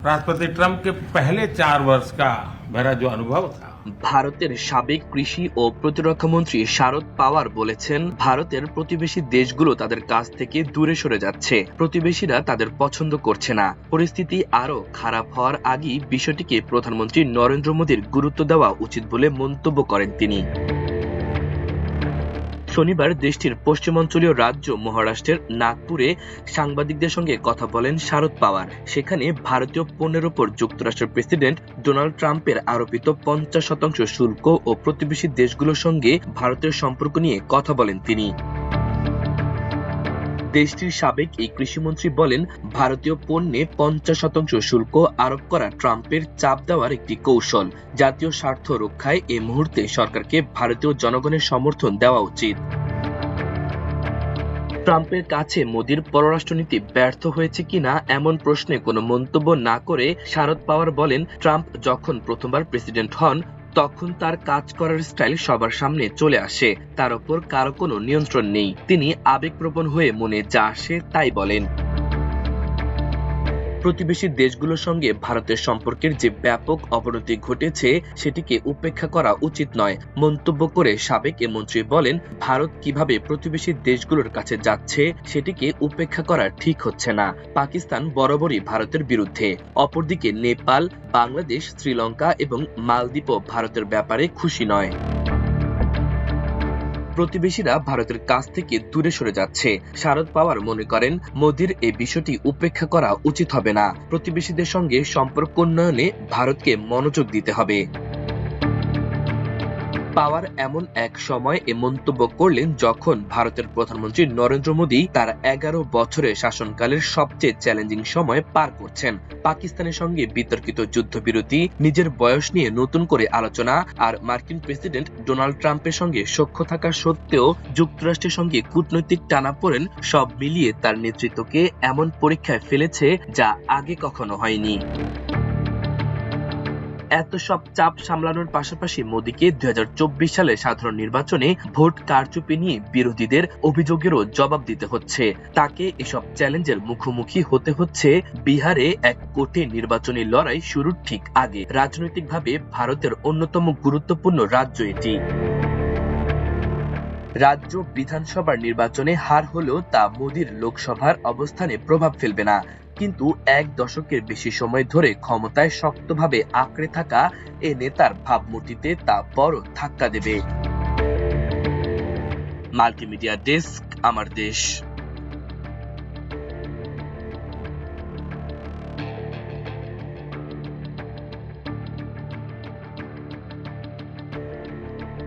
राष्ट्रपति ट्रंप के पहले 4 वर्ष का मेरा जो अनुभव था। ভারতের সাবেক কৃষি ও প্রতিরক্ষা মন্ত্রী শারদ পাওয়ার বলেছেন, ভারতের প্রতিবেশী দেশগুলো তাদের কাছ থেকে দূরে সরে যাচ্ছে, প্রতিবেশীরা তাদের পছন্দ করছে না। পরিস্থিতি আরো খারাপ হওয়ার আগেই বিষয়টিকে প্রধানমন্ত্রী নরেন্দ্র মোদীর গুরুত্ব দেওয়া উচিত বলে মন্তব্য করেন তিনি। শনিবার দেশটির পশ্চিমাঞ্চলীয় রাজ্য মহারাষ্ট্রের নাগপুরে সাংবাদিকদের সঙ্গে কথা বলেন শারদ পাওয়ার। সেখানে ভারতীয় পণ্যের ওপর যুক্তরাষ্ট্রের প্রেসিডেন্ট ডোনাল্ড ট্রাম্পের আরোপিত 50% শুল্ক ও প্রতিবেশী দেশগুলোর সঙ্গে ভারতের সম্পর্ক নিয়ে কথা বলেন তিনি। দেশটির সাবেক এই কৃষিমন্ত্রী বলেন, ভারতীয় পণ্যে 50% শুল্ক আরোপ করা ট্রাম্পের চাপ দেওয়ার একটি কৌশল। জাতীয় স্বার্থ রক্ষায় এই মুহূর্তে সরকারকে ভারতীয় জনগণের সমর্থন দেওয়া উচিত। ট্রাম্পের কাছে মোদির পররাষ্ট্রনীতি ব্যর্থ হয়েছে কিনা এমন প্রশ্নে কোনো মন্তব্য না করে শারদ পাওয়ার বলেন, ট্রাম্প যখন প্রথমবার প্রেসিডেন্ট হন তখন তার কাজ করার স্টাইল সবার সামনে চলে আসে, তার উপর কারো কোনো নিয়ন্ত্রণ নেই। তিনি আবেগপ্রবণ হয়ে মনে যা আসে তাই বলেন। প্রতিবেশী দেশগুলোর সঙ্গে ভারতের সম্পর্কের যে ব্যাপক অবনতি ঘটেছে সেটিকে উপেক্ষা করা উচিত নয় মন্তব্য করে সাবেক এ মন্ত্রী বলেন, ভারত কিভাবে প্রতিবেশী দেশগুলোর কাছে যাচ্ছে সেটিকে উপেক্ষা করা ঠিক হচ্ছে না। পাকিস্তান বরাবরই ভারতের বিরুদ্ধে, অপরদিকে নেপাল, বাংলাদেশ, শ্রীলঙ্কা এবং মালদ্বীপও ভারতের ব্যাপারে খুশি নয়। প্রতিবেশীরা ভারতের কাছ থেকে দূরে সরে যাচ্ছে। শারদ পাওয়ার মনে করেন, মোদির এই বিষয়টি উপেক্ষা করা উচিত হবে না। প্রতিবেশীদের সঙ্গে সম্পর্ক উন্নয়নে ভারতকে মনোযোগ দিতে হবে। পাওয়ার এমন এক সময় এ মন্তব্য করলেন যখন ভারতের প্রধানমন্ত্রী নরেন্দ্র মোদী তার 11 বছরের শাসনকালের সবচেয়ে চ্যালেঞ্জিং সময় পার করছেন। পাকিস্তানের সঙ্গে বিতর্কিত যুদ্ধবিরতি, নিজের বয়স নিয়ে নতুন করে আলোচনা আর মার্কিন প্রেসিডেন্ট ডোনাল্ড ট্রাম্পের সঙ্গে সখ্য থাকা সত্ত্বেও যুক্তরাষ্ট্রের সঙ্গে কূটনৈতিক টানাপোড়েন সব মিলিয়ে তার নেতৃত্বকে এমন পরীক্ষায় ফেলেছে যা আগে কখনো হয়নি। এত সব চাপ সামলানোর পাশাপাশি মোদীকে 2024 সালে সাধারণ নির্বাচনে ভোট কারচুপি নিয়ে বিরোধীদের অভিযোগেরও জবাব দিতে হচ্ছে। তাকে এসব চ্যালেঞ্জের মুখোমুখি হতে হচ্ছে বিহারে এক কঠিন নির্বাচনী লড়াই শুরুর ঠিক আগে। রাজনৈতিকভাবে ভারতের অন্যতম গুরুত্বপূর্ণ রাজ্য এটি। রাজ্য বিধানসভার নির্বাচনে হার হলেও তা মোদীর লোকসভার অবস্থানে প্রভাব ফেলবে না, কিন্তু 1 দশকের বেশি সময় ধরে ক্ষমতায় শক্তভাবে আঁকড়ে থাকা এ নেতার ভাবমূর্তিতে তা বড় ধাক্কা দেবে। মাল্টিমিডিয়া ডেস্ক, আমার দেশ।